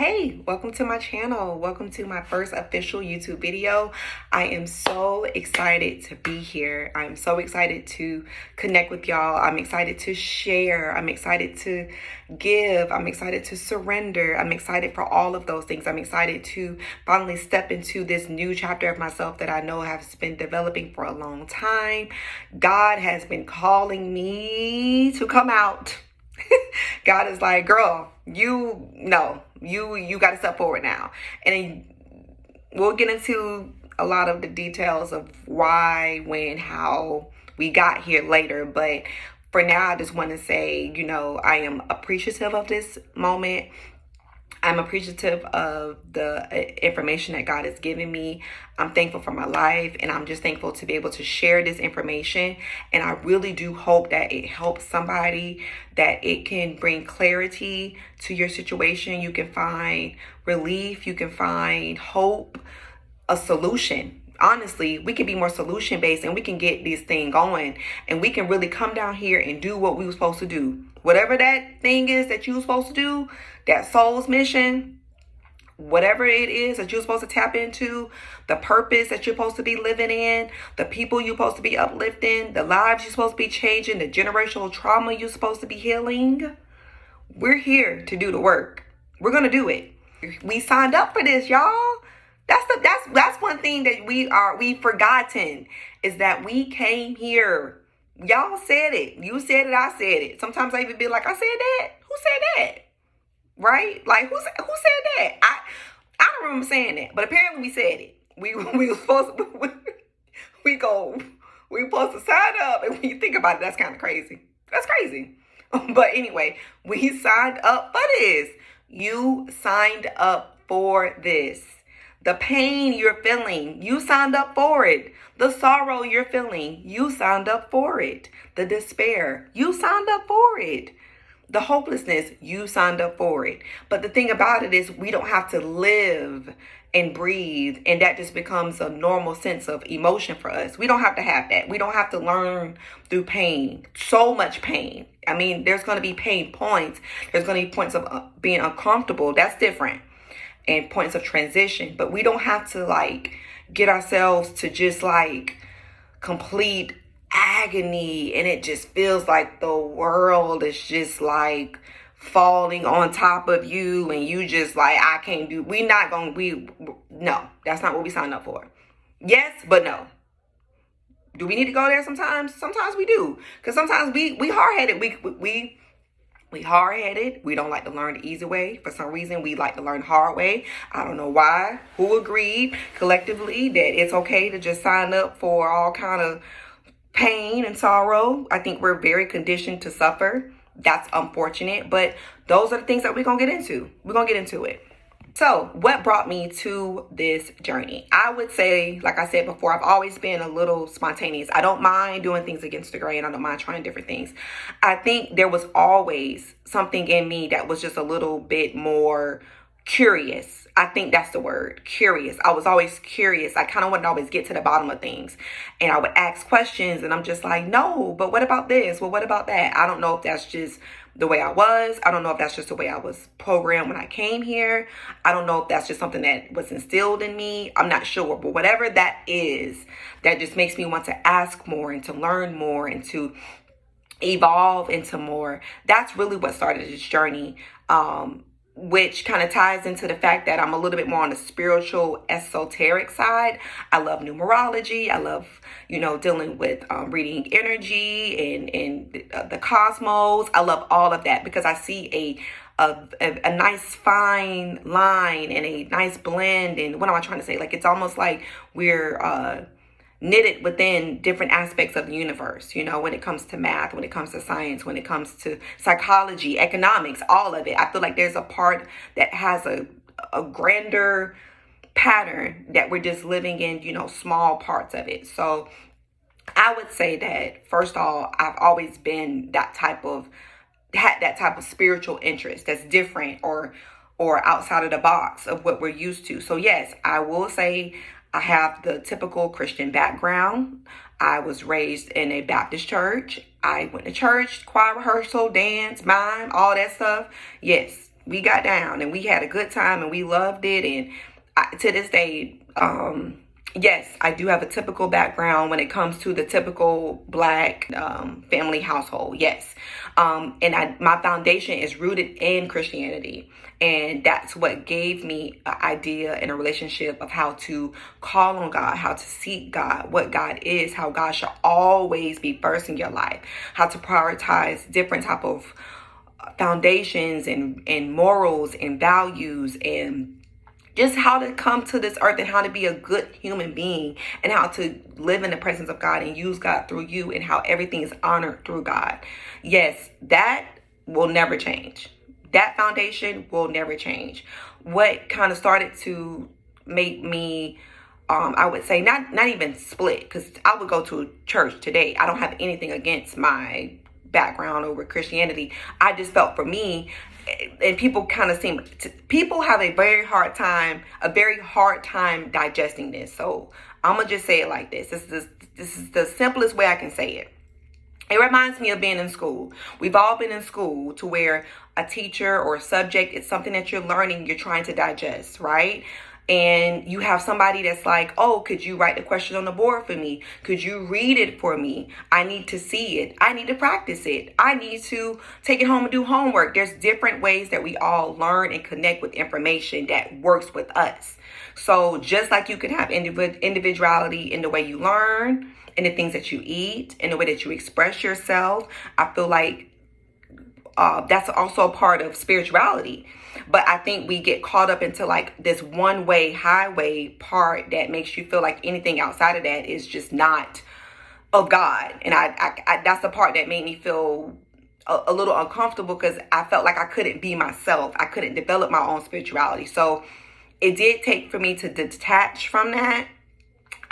Hey, welcome to my channel. Welcome to my first official YouTube video. I am so excited to be here. I'm so excited to connect with y'all. I'm excited to share. I'm excited to give. I'm excited to surrender. I'm excited for all of those things. I'm excited to finally step into this new chapter of myself that I know has been developing for a long time. God has been calling me to come out. God is like, girl, you got to step forward now. And we'll get into a lot of the details of why, when, how we got here later. But for now, I just want to say, I am appreciative of this moment. I'm appreciative of the information that God has given me. I'm thankful for my life, and I'm just thankful to be able to share this information. And I really do hope that it helps somebody, that it can bring clarity to your situation. You can find relief. You can find hope, a solution. Honestly, we can be more solution based, and we can get this thing going, and we can really come down here and do what we were supposed to do. Whatever that thing is that you were supposed to do, that soul's mission, whatever it is that you're supposed to tap into, the purpose that you're supposed to be living in, the people you're supposed to be uplifting, the lives you're supposed to be changing, the generational trauma you're supposed to be healing. We're here to do the work. We're going to do it. We signed up for this, y'all. That's one thing that we've forgotten, is that we came here. Y'all said it. You said it. I said it. Sometimes I even be like, I said that. Who said that? Right? Like, who said that? I don't remember saying that, but apparently we said it. We were supposed to. we supposed to sign up, and when you think about it, that's kind of crazy. That's crazy. But anyway, we signed up for this. You signed up for this. The pain you're feeling, you signed up for it. The sorrow you're feeling, you signed up for it. The despair, you signed up for it. The hopelessness, you signed up for it. But the thing about it is, we don't have to live and breathe, and that just becomes a normal sense of emotion for us. We don't have to have that. We don't have to learn through pain. So much pain. I mean, there's going to be pain points. There's going to be points of being uncomfortable. That's different. And points of transition. But we don't have to get ourselves to just complete agony, and it just feels like the world is just falling on top of you, and you just I can't do. No, that's not what we signed up for. Yes, but no. Do we need to go there sometimes? Sometimes we do, because sometimes we hard-headed. We hard-headed. We don't like to learn the easy way. For some reason, we like to learn the hard way. I don't know why. Who agreed collectively that it's okay to just sign up for all kind of pain and sorrow? I think we're very conditioned to suffer. That's unfortunate. But those are the things that we're going to get into. We're going to get into it. So what brought me to this journey? I would say, like I said before, I've always been a little spontaneous. I don't mind doing things against the grain. I don't mind trying different things. I think there was always something in me that was just a little bit more curious. I think that's the word, curious. I was always curious. I kind of wanted to always get to the bottom of things. And I would ask questions, and I'm just like, no, but what about this? Well, what about that? I don't know if that's just the way I was. I don't know if that's just the way I was programmed when I came here. I don't know if that's just something that was instilled in me. I'm not sure. But whatever that is, that just makes me want to ask more and to learn more and to evolve into more. That's really what started this journey. Which kind of ties into the fact that I'm a little bit more on the spiritual, esoteric side. I love numerology. I love, dealing with reading energy and the cosmos. I love all of that because I see a nice fine line and a nice blend. And what am I trying to say? It's almost like we're knitted within different aspects of the universe, when it comes to math, when it comes to science, when it comes to psychology, economics, all of it. I feel like there's a part that has a grander pattern that we're just living in, small parts of it. So I would say that, first of all, I've always been had that type of spiritual interest that's different or outside of the box of what we're used to. So yes, I will say I have the typical Christian background. I was raised in a Baptist church. I went to church, choir rehearsal, dance, mime, all that stuff. Yes, we got down and we had a good time and we loved it. And to this day, yes, I do have a typical background when it comes to the typical Black family household. Yes. And my foundation is rooted in Christianity. And that's what gave me an idea and a relationship of how to call on God, how to seek God, what God is, how God should always be first in your life, how to prioritize different type of foundations and morals and values, and just how to come to this earth and how to be a good human being and how to live in the presence of God and use God through you, and how everything is honored through God. Yes, that will never change. That foundation will never change. What kind of started to make me, I would say, not even split, because I would go to church today. I don't have anything against my background over Christianity. I just felt for me, and people kind of people have a very hard time digesting this. So I'm gonna just say it like this. This is the simplest way I can say it. It reminds me of being in school. We've all been in school to where a teacher or a subject, it's something that you're learning, you're trying to digest, right? And you have somebody that's like, oh, could you write the question on the board for me? Could you read it for me? I need to see it. I need to practice it. I need to take it home and do homework. There's different ways that we all learn and connect with information that works with us. So just like you can have individuality in the way you learn, in the things that you eat, in the way that you express yourself, I feel like that's also a part of spirituality. But I think we get caught up into like this one way highway part that makes you feel like anything outside of that is just not of God. And I that's the part that made me feel a little uncomfortable, because I felt like I couldn't be myself. I couldn't develop my own spirituality. So it did take for me to detach from that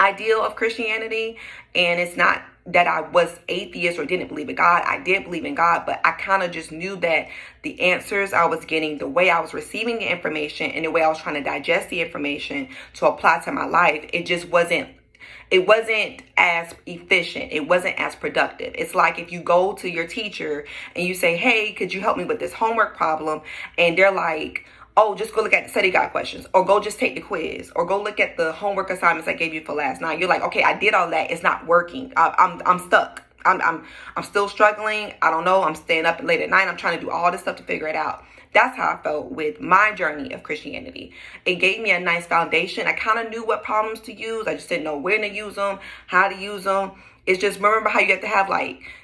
ideal of Christianity. And it's not that I was atheist or didn't believe in God. I did believe in God, but I kind of just knew that the answers I was getting, the way I was receiving the information, and the way I was trying to digest the information to apply to my life, it wasn't as efficient. It wasn't as productive. It's like if you go to your teacher and you say, hey, could you help me with this homework problem? And they're like, oh, just go look at the study guide questions, or go just take the quiz, or go look at the homework assignments I gave you for last night. You're like, okay, I did all that. It's not working. I'm stuck. I'm still struggling. I don't know. I'm staying up late at night. I'm trying to do all this stuff to figure it out. That's how I felt with my journey of Christianity. It gave me a nice foundation. I kind of knew what problems to use. I just didn't know when to use them, how to use them. It's just, remember how you have to have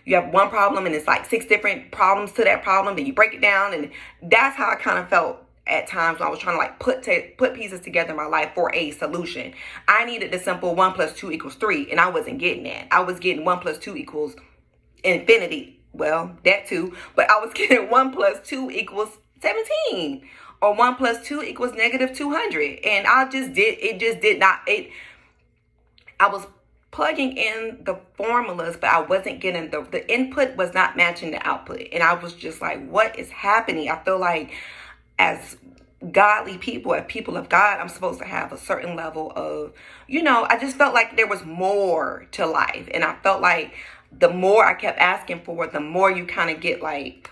you have one problem and it's like 6 different problems to that problem. Then you break it down. And that's how I kind of felt at times when I was trying to put pieces together in my life for a solution. I needed the simple 1 + 2 = 3, and I wasn't getting that. I was getting 1 + 2 = infinity. Well, that too, but I was getting 1 + 2 = 17, or 1 + 2 = -200, and I was plugging in the formulas, but I wasn't getting the input was not matching the output, and I was just like, what is happening? I feel like as godly people, as people of God, I'm supposed to have a certain level of, I just felt like there was more to life. And I felt like the more I kept asking for, the more you kind of get like,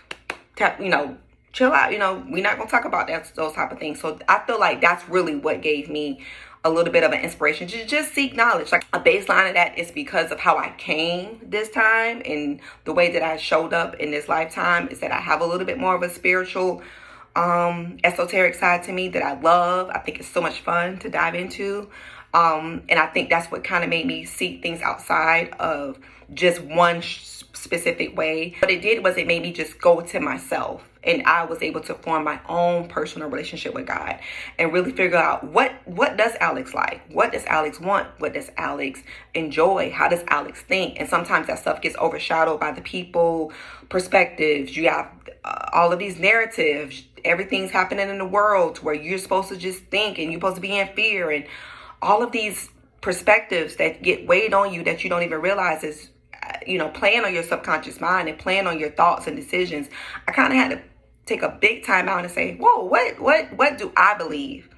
chill out, we're not going to talk about those type of things. So I feel like that's really what gave me a little bit of an inspiration to just seek knowledge. Like a baseline of that is because of how I came this time, and the way that I showed up in this lifetime is that I have a little bit more of a spiritual esoteric side to me that I love. I think it's so much fun to dive into. And I think that's what kind of made me see things outside of just one specific way. What it did was it made me just go to myself, and I was able to form my own personal relationship with God and really figure out what does Alex like? What does Alex want? What does Alex enjoy? How does Alex think? And sometimes that stuff gets overshadowed by the people perspectives. You have all of these narratives. Everything's happening in the world where you're supposed to just think, and you're supposed to be in fear, and all of these perspectives that get weighed on you that you don't even realize is, playing on your subconscious mind and playing on your thoughts and decisions. I kind of had to take a big time out and say, whoa, what do I believe?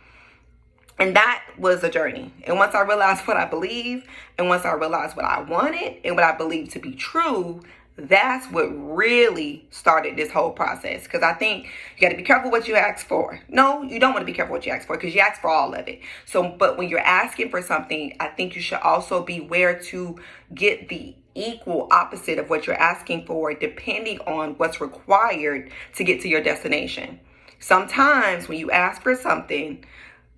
And that was a journey. And once I realized what I believe, and once I realized what I wanted and what I believed to be true, That's what really started this whole process. Because I think you got to be careful what you ask for. No, you don't want to be careful what you ask for, because you ask for all of it. So, but when you're asking for something, I think you should also be aware to get the equal opposite of what you're asking for, depending on what's required to get to your destination. Sometimes when you ask for something,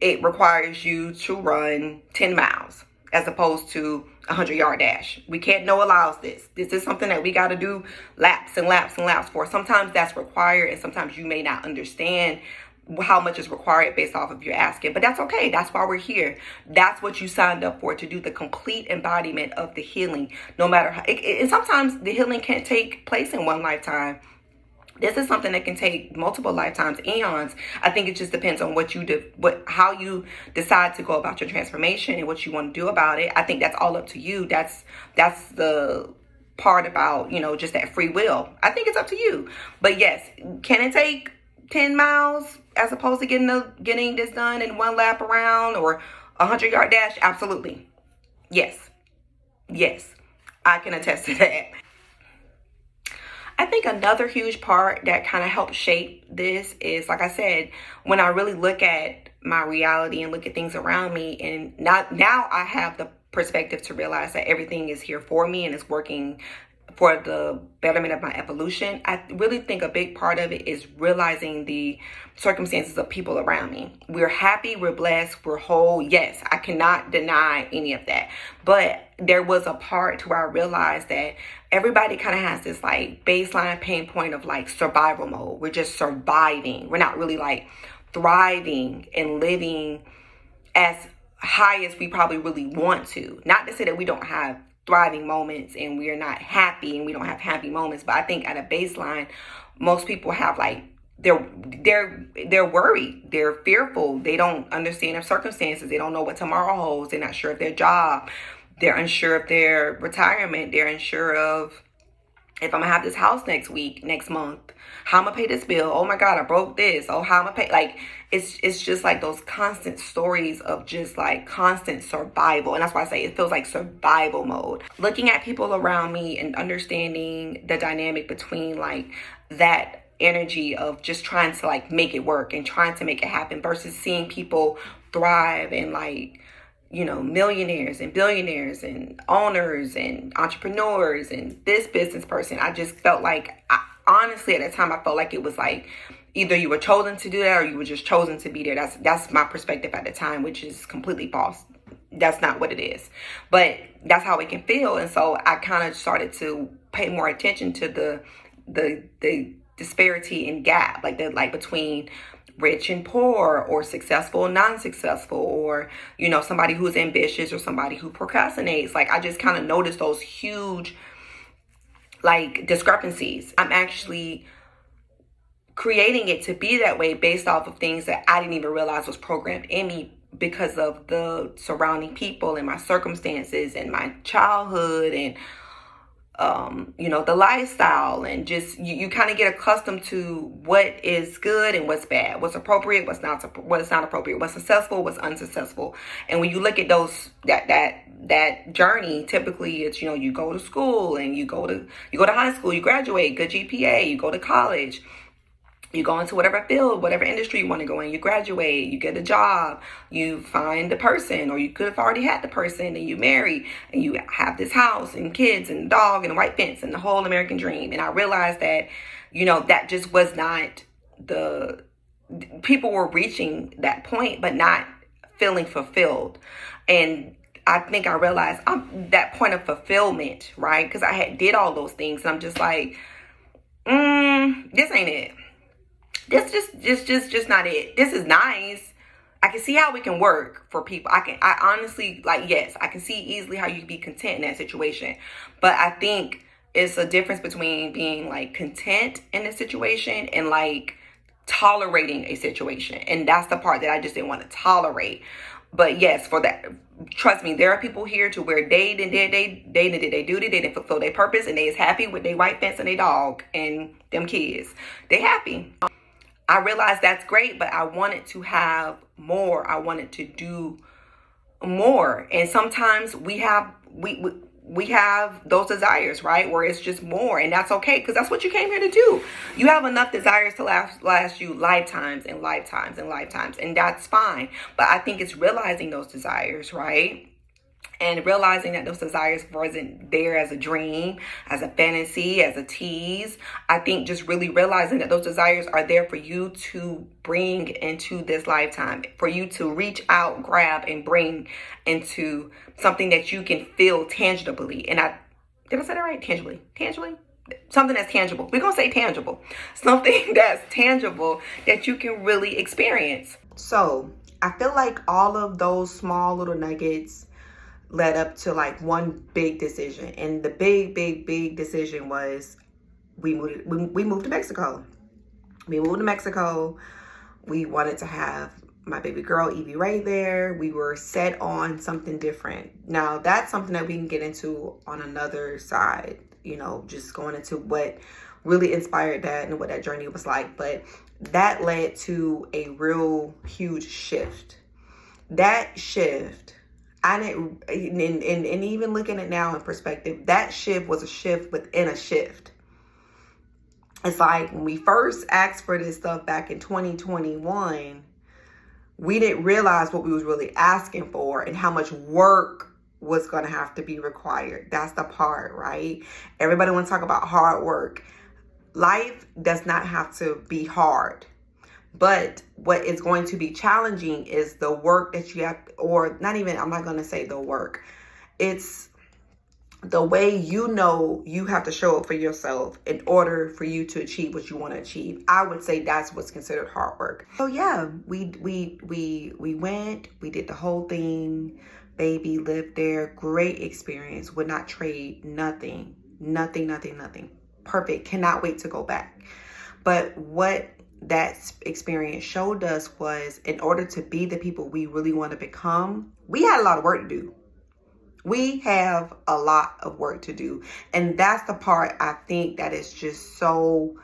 it requires you to run 10 miles as opposed to a 100-yard dash. We can't no allows this. This is something that we got to do laps and laps and laps for. Sometimes that's required, and sometimes you may not understand how much is required based off of your asking, but that's okay. That's why we're here. That's what you signed up for, to do the complete embodiment of the healing. No matter how, and sometimes the healing can't take place in one lifetime. This is something that can take multiple lifetimes, eons. I think it just depends on how you decide to go about your transformation and what you want to do about it. I think that's all up to you. That's the part about, just that free will. I think it's up to you. But yes, can it take 10 miles as opposed to getting this done in one lap around, or a 100-yard dash? Absolutely. Yes. Yes. I can attest to that. I think another huge part that kind of helps shape this is, like I said, when I really look at my reality and look at things around me, and now I have the perspective to realize that everything is here for me and it's working for the betterment of my evolution. I really think a big part of it is realizing the circumstances of people around me. We're happy, we're blessed, we're whole. Yes, I cannot deny any of that. But there was a part to where I realized that everybody kind of has this like baseline pain point of like survival mode. We're just surviving. We're not really like thriving and living as high as we probably really want to. Not to say that we don't have thriving moments and we are not happy and we don't have happy moments, but I think at a baseline, most people have like they're worried, they're fearful, they don't understand their circumstances, they don't know what tomorrow holds, they're not sure of their job, they're unsure of their retirement, they're unsure of if I'm gonna have this house next month, how I'm gonna pay this bill. Oh my God, I broke this. Oh, how I'm gonna pay. Like, it's just like those constant stories of just like constant survival. And that's why I say it feels like survival mode. Looking at people around me and understanding the dynamic between like that energy of just trying to like make it work and trying to make it happen versus seeing people thrive and like, millionaires and billionaires and owners and entrepreneurs and this business person. I just felt like, honestly, at that time, I felt like it was like either you were chosen to do that or you were just chosen to be there. That's my perspective at the time, which is completely false. That's not what it is. But that's how it can feel. And so I kind of started to pay more attention to the disparity and gap, like between rich and poor, or successful and non-successful, or somebody who's ambitious or somebody who procrastinates. Like, I just kind of noticed those huge like discrepancies. I'm actually creating it to be that way based off of things that I didn't even realize was programmed in me because of the surrounding people and my circumstances and my childhood and the lifestyle, and just you kind of get accustomed to what is good and what's bad, what's appropriate, what's not appropriate, what's successful, what's unsuccessful. And when you look at those that journey, typically it's you go to school and you go to high school, you graduate, good GPA, you go to college, you go into whatever field, whatever industry you want to go in, you graduate, you get a job, you find the person, or you could have already had the person, and you marry, and you have this house and kids and dog and a white fence and the whole American dream. And I realized that, that just was not people were reaching that point, but not feeling fulfilled. And I think I realized I'm that point of fulfillment, right? Because I did all those things. And I'm just like, this ain't it. This just not it. This is nice. I can see how we can work for people. I honestly, like, yes, I can see easily how you can be content in that situation. But I think it's a difference between being like content in a situation and like tolerating a situation. And that's the part that I just didn't want to tolerate. But yes, for that, trust me, there are people here to where they did their duty, they didn't fulfill their purpose, and they is happy with their white fence and their dog and them kids. They happy. I realized that's great, but I wanted to have more. I wanted to do more. And sometimes we we have those desires, right? Where it's just more, and that's okay, because that's what you came here to do. You have enough desires to last you lifetimes and lifetimes and lifetimes, and that's fine. But I think it's realizing those desires, right? And realizing that those desires wasn't there as a dream, as a fantasy, as a tease. I think just really realizing that those desires are there for you to bring into this lifetime, for you to reach out, grab, and bring into something that you can feel tangibly. Did I say that right? Tangibly? Something that's tangible. We're going to say tangible. Something that's tangible that you can really experience. So I feel like all of those small little nuggets led up to like one big decision. And the big decision was we moved to Mexico. We moved to Mexico. We wanted to have my baby girl, Evie Ray, there. We were set on something different. Now, that's something that we can get into on another side, just going into what really inspired that and what that journey was like. But that led to a real huge shift. That shift, I didn't, and even looking at now in perspective, that shift was a shift within a shift. It's like when we first asked for this stuff back in 2021, we didn't realize what we was really asking for and how much work was going to have to be required. That's the part, right? Everybody wants to talk about hard work. Life does not have to be hard. But what is going to be challenging is the work that you have, or not even, I'm not going to say the work. It's the way you have to show up for yourself in order for you to achieve what you want to achieve. I would say that's what's considered hard work. So yeah, we went, we did the whole thing. Baby lived there. Great experience. Would not trade nothing. Perfect. Cannot wait to go back. But what that experience showed us was, in order to be the people we really want to become, we had a lot of work to do. We have a lot of work to do. And that's the part I think that is just so,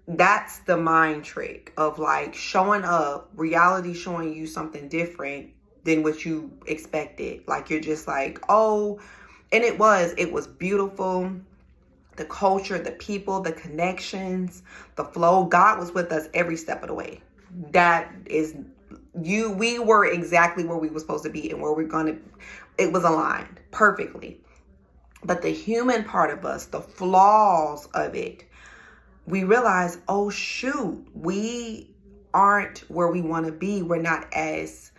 that's the mind trick of like showing up, reality showing you something different than what you expected. Like you're just like, oh, and it was beautiful. The culture, the people, the connections, the flow. God was with us every step of the way. We were exactly where we were supposed to be and where it was aligned perfectly. But the human part of us, the flaws of it, we realized, oh shoot, we aren't where we want to be. We're not as,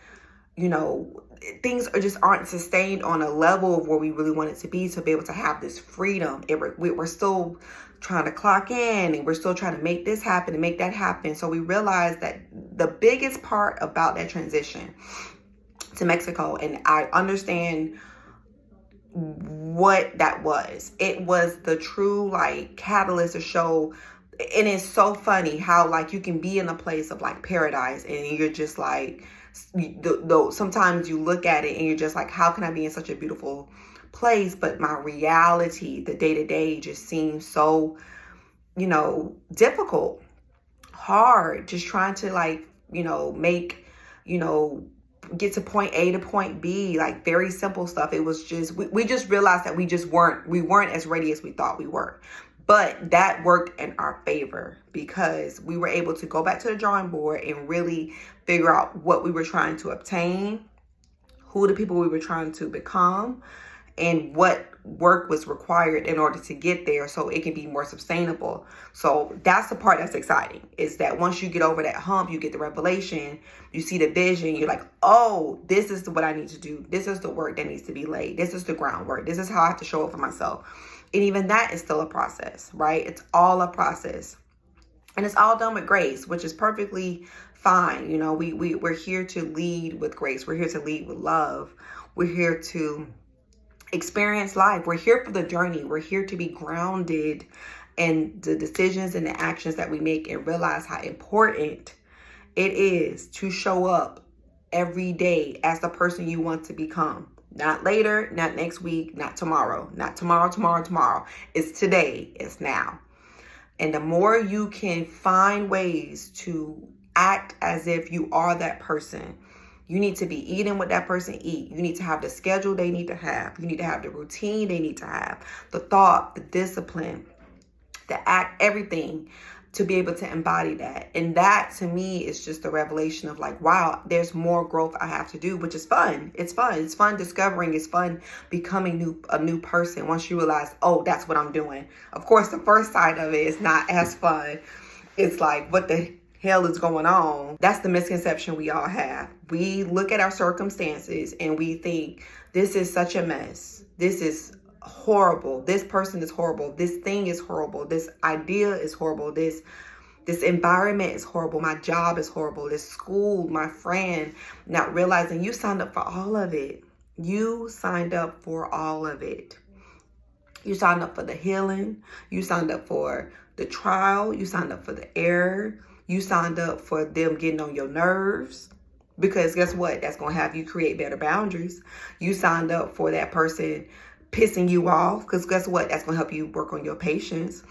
things aren't sustained on a level of where we really want it to be able to have this freedom. We're still trying to clock in, and we're still trying to make this happen and make that happen. So we realized that the biggest part about that transition to Mexico, and I understand what that was. It was the true like catalyst to show. And it's so funny how like you can be in a place of like paradise and you're just like, sometimes you look at it and you're just like, how can I be in such a beautiful place? But my reality, the day-to-day just seems so, difficult, hard, just trying to like, make, get to point A to point B, like very simple stuff. It was just, we just realized that we weren't as ready as we thought we were. But that worked in our favor because we were able to go back to the drawing board and really figure out what we were trying to obtain, who the people we were trying to become, and what work was required in order to get there so it can be more sustainable. So that's the part that's exciting, is that once you get over that hump, you get the revelation, you see the vision, you're like, oh, this is what I need to do. This is the work that needs to be laid. This is the groundwork. This is how I have to show up for myself. And even that is still a process, right? It's all a process. And it's all done with grace, which is perfectly fine. We're here to lead with grace. We're here to lead with love. We're here to experience life. We're here for the journey. We're here to be grounded in the decisions and the actions that we make, and realize how important it is to show up every day as the person you want to become. Not later, not next week, not tomorrow, not tomorrow. It's today, it's now. And the more you can find ways to act as if you are that person, You need to be eating what that person eat. You need to have the schedule they need to have. You need to have the routine they need to have, the thought, the discipline, the act, everything, to be able to embody that. And that to me is just a revelation of like, wow, there's more growth I have to do, which is fun. It's fun. It's fun discovering. It's fun becoming a new person once you realize, oh, that's what I'm doing. Of course, the first side of it is not as fun. It's like, what the hell is going on? That's the misconception we all have. We look at our circumstances and we think, this is such a mess. This is horrible. This person is horrible. This thing is horrible. This idea is horrible. This environment is horrible. My job is horrible. This school, my friend, not realizing you signed up for all of it. You signed up for all of it. You signed up for the healing. You signed up for the trial. You signed up for the error. You signed up for them getting on your nerves. Because guess what? That's going to have you create better boundaries. You signed up for that person pissing you off, because guess what? That's going to help you work on your patience.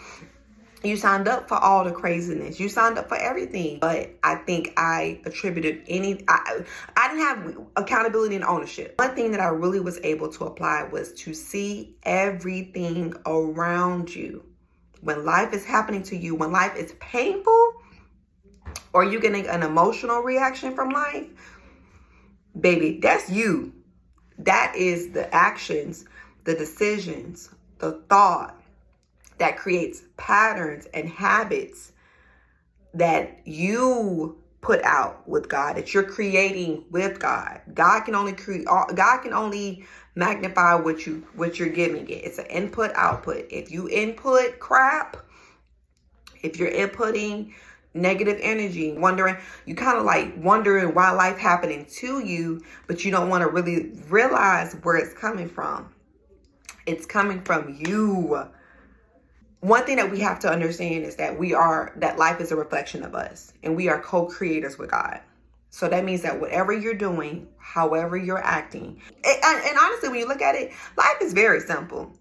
You signed up for all the craziness. You signed up for everything. But I think I attributed I didn't have accountability and ownership. One thing that I really was able to apply was to see everything around you. When life is happening to you, when life is painful, or you're getting an emotional reaction from life, baby, that's you. That is the actions, the decisions, the thought that creates patterns and habits that you put out with God, that you're creating with God. God can only magnify what you're giving it. It's an input output. If you input crap, if you're inputting negative energy, you kind of like wondering why life happening to you, but you don't want to really realize where it's coming from. It's coming from you. One thing that we have to understand is that that life is a reflection of us, and we are co-creators with God. So that means that whatever you're doing, however you're acting, and honestly, when you look at it, life is very simple.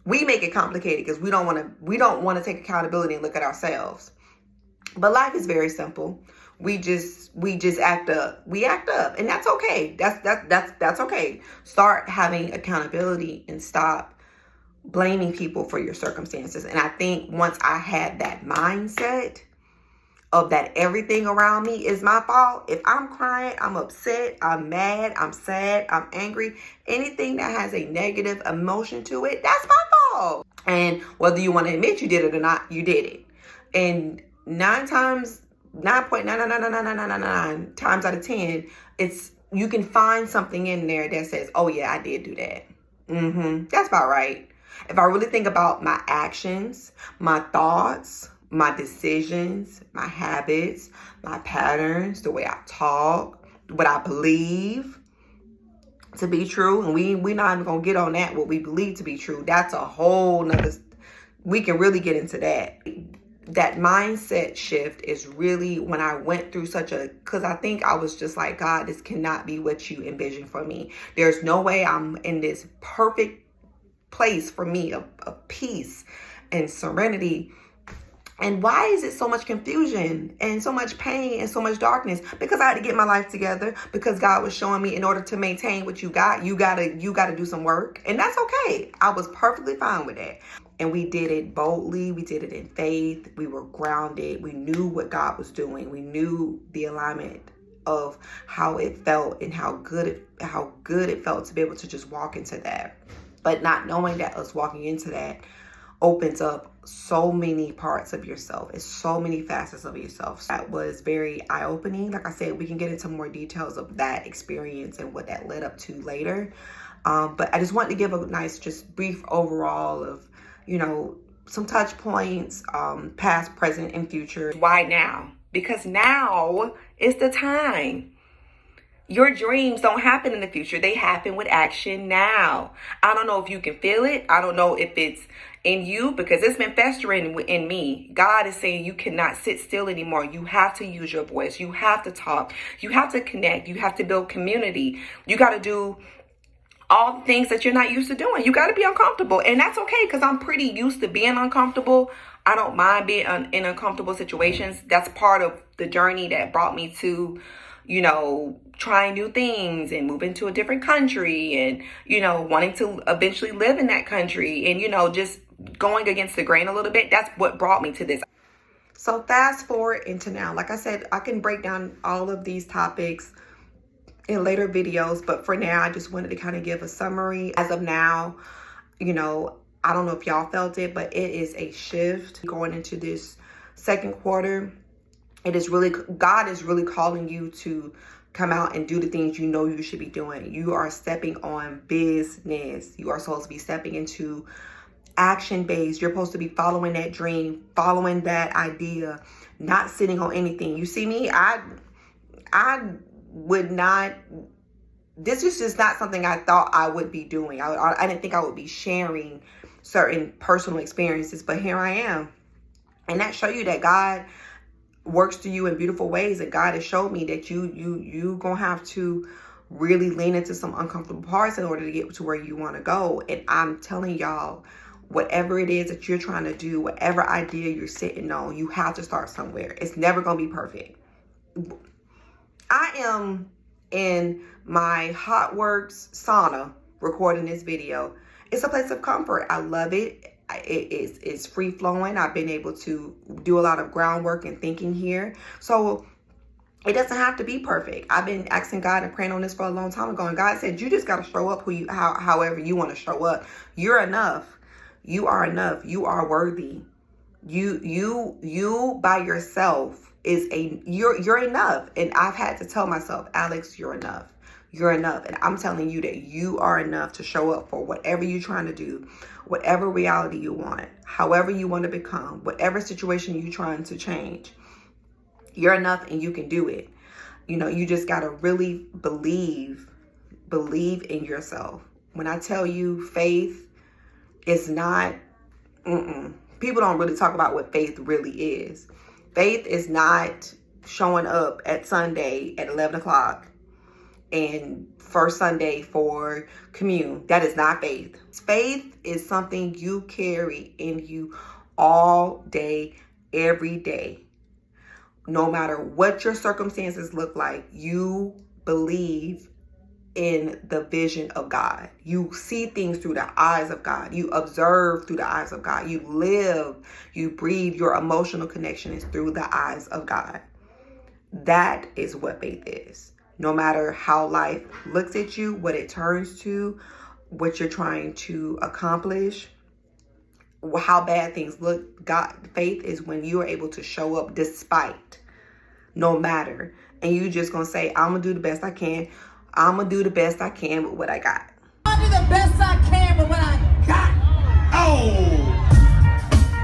We make it complicated because we don't want to take accountability and look at ourselves. But life is very simple. We just act up. We act up, and that's okay. That's okay. Start having accountability and stop blaming people for your circumstances. And I think once I had that mindset of that everything around me is my fault. If I'm crying, I'm upset, I'm mad, I'm sad, I'm angry, anything that has a negative emotion to it, that's my fault. And whether you want to admit you did it or not, you did it. And 9.99999 times out of 10, you can find something in there that says, oh yeah, I did do that. That's about right. If I really think about my actions, my thoughts, my decisions, my habits, my patterns, the way I talk, what I believe to be true, and we're not even gonna get on that, what we believe to be true. That's a whole nother, we can really get into that. That mindset shift is really when I went through because I think I was just like, God, this cannot be what you envisioned for me. There's no way I'm in this perfect place for me of peace and serenity. And why is it so much confusion and so much pain and so much darkness? Because I had to get my life together, because God was showing me in order to maintain what you got, you gotta do some work. And that's okay. I was perfectly fine with that. And we did it boldly. We did it in faith. We were grounded. We knew what God was doing. We knew the alignment of how it felt and how good it felt to be able to just walk into that. But not knowing that us walking into that opens up so many parts of yourself. It's so many facets of yourself. So that was very eye-opening. Like I said, we can get into more details of that experience and what that led up to later. But I just wanted to give a nice, just brief overall of, some touch points, past, present, and future. Why now? Because now is the time. Your dreams don't happen in the future. They happen with action now. I don't know if you can feel it. I don't know if it's in you, because it's been festering in me. God is saying you cannot sit still anymore. You have to use your voice. You have to talk. You have to connect. You have to build community. You got to do all the things that you're not used to doing. You got to be uncomfortable. And that's okay, because I'm pretty used to being uncomfortable. I don't mind being in uncomfortable situations. That's part of the journey that brought me to trying new things and moving to a different country and, wanting to eventually live in that country and, just going against the grain a little bit. That's what brought me to this. So fast forward into now. Like I said, I can break down all of these topics in later videos, but for now, I just wanted to kind of give a summary. As of now, I don't know if y'all felt it, but it is a shift going into this second quarter. God is really calling you to come out and do the things you should be doing. You are stepping on business. You are supposed to be stepping into action based. You're supposed to be following that dream, following that idea, not sitting on anything. You see me? I would not. This is just not something I thought I would be doing. I didn't think I would be sharing certain personal experiences, but here I am. And that show you that God works to you in beautiful ways, and God has showed me that you gonna have to really lean into some uncomfortable parts in order to get to where you want to go. And I'm telling y'all, whatever it is that you're trying to do, whatever idea you're sitting on, you have to start somewhere. It's never gonna be perfect. I am in my Hot Works sauna recording this video. It's a place of comfort. I love it. It's free flowing. I've been able to do a lot of groundwork and thinking here. So it doesn't have to be perfect. I've been asking God and praying on this for a long time ago. And God said, you just got to show up however you want to show up. You're enough. You are enough. You are worthy. You by yourself you're enough. And I've had to tell myself, Alex, you're enough. You're enough. And I'm telling you that you are enough to show up for whatever you're trying to do, whatever reality you want, however you want to become, whatever situation you're trying to change. You're enough and you can do it. You just got to really believe in yourself. When I tell you faith is not, people don't really talk about what faith really is. Faith is not showing up at Sunday at 11 o'clock and first Sunday for commune. That is not faith. Faith is something you carry in you all day, every day. No matter what your circumstances look like, you believe in the vision of God. You see things through the eyes of God. You observe through the eyes of God. You live, you breathe. Your emotional connection is through the eyes of God. That is what faith is. No matter how life looks at you, what it turns to, what you're trying to accomplish, how bad things look, faith is when you are able to show up despite, no matter. And you just gonna say, I'm gonna do the best I can. I'm gonna do the best I can with what I got. I'll do the best I can with what I got. Oh!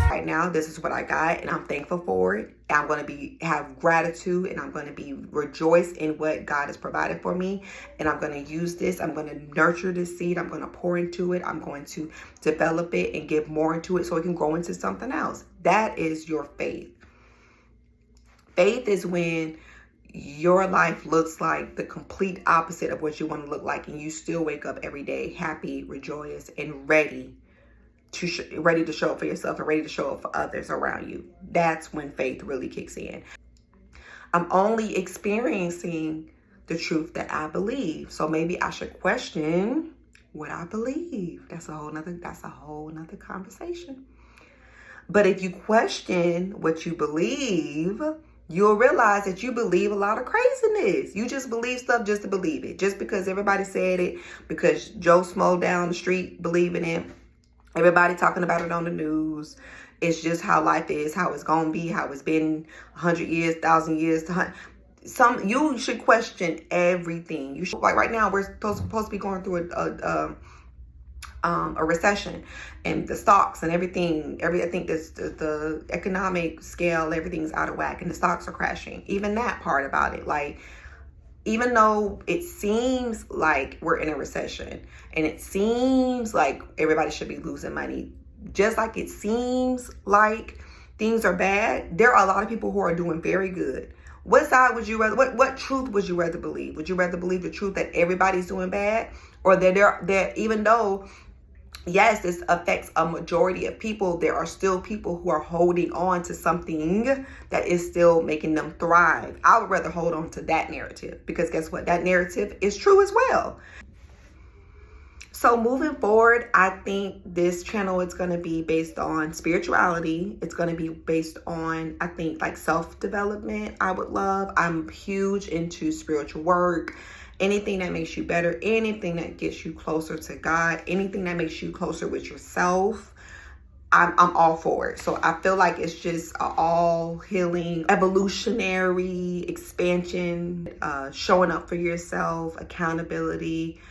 Right now, this is what I got, and I'm thankful for it. I'm going to have gratitude, and I'm going to be rejoice in what God has provided for me. And I'm going to use this. I'm going to nurture this seed. I'm going to pour into it. I'm going to develop it and give more into it so it can grow into something else. That is your faith. Faith is when your life looks like the complete opposite of what you want to look like, and you still wake up every day happy, rejoiced, and ready to show up for yourself and ready to show up for others around you. That's when faith really kicks in. I'm only experiencing the truth that I believe. So maybe I should question what I believe. That's a whole nother conversation. But if you question what you believe, you'll realize that you believe a lot of craziness. You just believe stuff just to believe it. Just because everybody said it, because Joe Smo down the street believing it. Everybody talking about it on the news. It's just how life is, how it's going to be, how it's been 100 years, 1,000 years. You should question everything. You should, like right now, we're supposed to be going through a recession, and the stocks and everything. I think the economic scale, everything's out of whack, and the stocks are crashing. Even that part about it, like, even though it seems like we're in a recession and it seems like everybody should be losing money, just like it seems like things are bad, there are a lot of people who are doing very good. What side would you rather, what truth would you rather believe? Would you rather believe the truth that everybody's doing bad, or that even though yes, this affects a majority of people, there are still people who are holding on to something that is still making them thrive. I would rather hold on to that narrative, because guess what? That narrative is true as well. So moving forward, I think this channel is going to be based on spirituality. It's going to be based on, I think, like self-development. I would love. I'm huge into spiritual work. Anything that makes you better, anything that gets you closer to God, anything that makes you closer with yourself, I'm all for it. So I feel like it's just all healing, evolutionary expansion, showing up for yourself, accountability,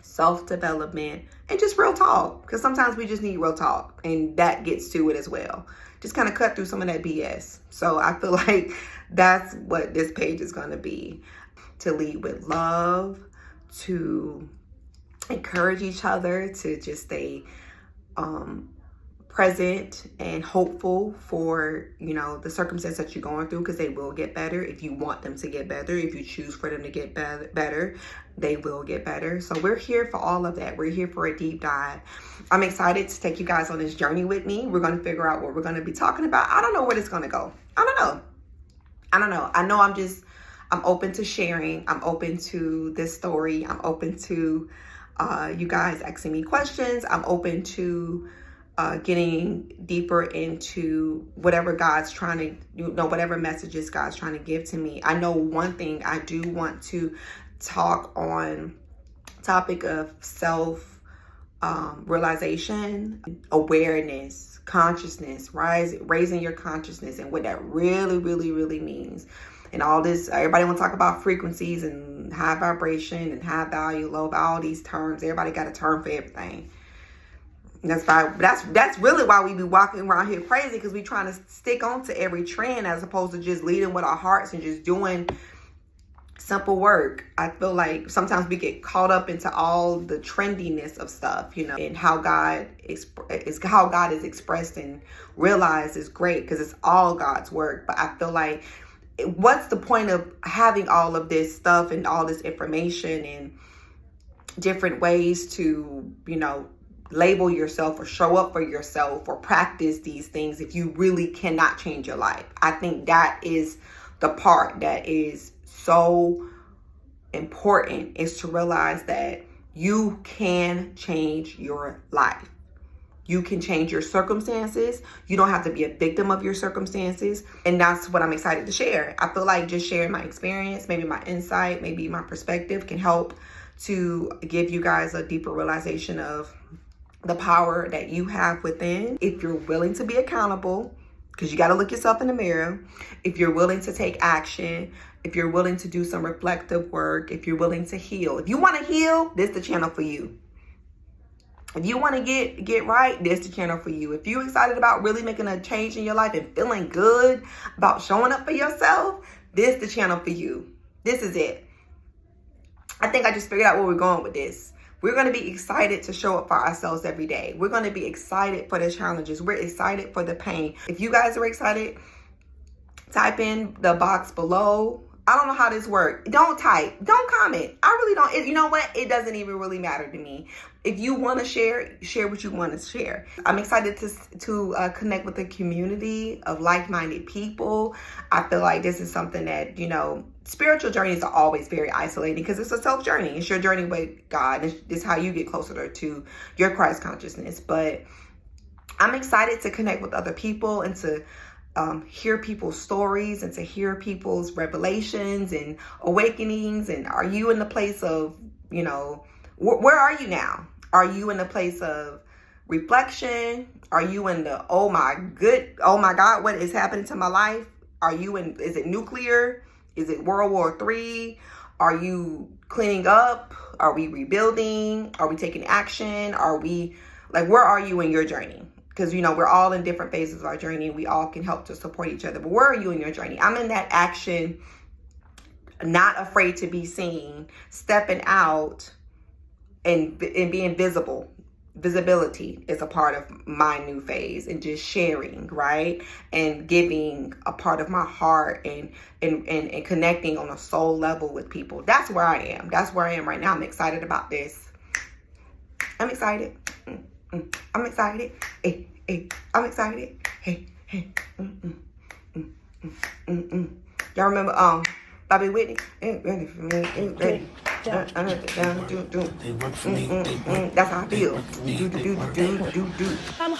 self-development, and just real talk, because sometimes we just need real talk, and that gets to it as well. Just kind of cut through some of that BS. So I feel like that's what this page is going to be, to lead with love, to encourage each other, to just stay present and hopeful for, you know, the circumstance that you're going through, because they will get better if you want them to get better. If you choose for them to get better, they will get better. So we're here for all of that. We're here for a deep dive. I'm excited to take you guys on this journey with me. We're going to figure out what we're going to be talking about. I don't know where it's going to go. I don't know. I know I'm open to sharing. I'm open to this story. I'm open to you guys asking me questions. I'm open to getting deeper into whatever God's trying to, you know, whatever messages God's trying to give to me. I know one thing, I do want to talk on topic of self realization, awareness, consciousness, raising your consciousness, and what that really means. And all this, everybody want to talk about frequencies and high vibration and high value, low value, all these terms. Everybody got a term for everything. That's really why we be walking around here crazy, because we trying to stick on to every trend as opposed to just leading with our hearts and just doing simple work. I feel like sometimes we get caught up into all the trendiness of stuff, you know, and how God is expressed and realized is great, because it's all God's work. But I feel like, what's the point of having all of this stuff and all this information and different ways to, you know, label yourself or show up for yourself or practice these things if you really cannot change your life? I think that is the part that is so important, is to realize that you can change your life. You can change your circumstances. You don't have to be a victim of your circumstances. And that's what I'm excited to share. I feel like just sharing my experience, maybe my insight, maybe my perspective can help to give you guys a deeper realization of the power that you have within. If you're willing to be accountable, because you got to look yourself in the mirror. If you're willing to take action, if you're willing to do some reflective work, if you're willing to heal. If you want to heal, this is the channel for you. If you want to get right, this is the channel for you. If you're excited about really making a change in your life and feeling good about showing up for yourself, this is the channel for you. This is it. I think I just figured out where we're going with this. We're going to be excited to show up for ourselves every day. We're going to be excited for the challenges. We're excited for the pain. If you guys are excited, type in the box below. I don't know how this works. Don't type. Don't comment. I really don't. You know what? It doesn't even really matter to me. If you want to share what you want to share. I'm excited to connect with a community of like-minded people. I feel like this is something that, you know, spiritual journeys are always very isolating, because it's a self journey. It's your journey with God. It's how you get closer to your Christ consciousness. But I'm excited to connect with other people and to hear people's stories and to hear people's revelations and awakenings. And are you in the place of, you know, where are you now? Are you in the place of reflection? Are you in the, oh my God, what is happening to my life? Are you in, is it nuclear? Is it World War III? Are you cleaning up? Are we rebuilding? Are we taking action? Are we, like, where are you in your journey? Because, you know, we're all in different phases of our journey. We all can help to support each other. But where are you in your journey? I'm in that action, not afraid to be seen, stepping out and being visible. Visibility is a part of my new phase, and just sharing, right? And giving a part of my heart and connecting on a soul level with people. That's where I am. That's where I am right now. I'm excited about this. I'm excited. I'm excited. Hey, hey, I'm excited. Hey, hey. Y'all remember Bobby Whitney? Ain't ready for me, ain't ready. That's how I feel. Do. I'm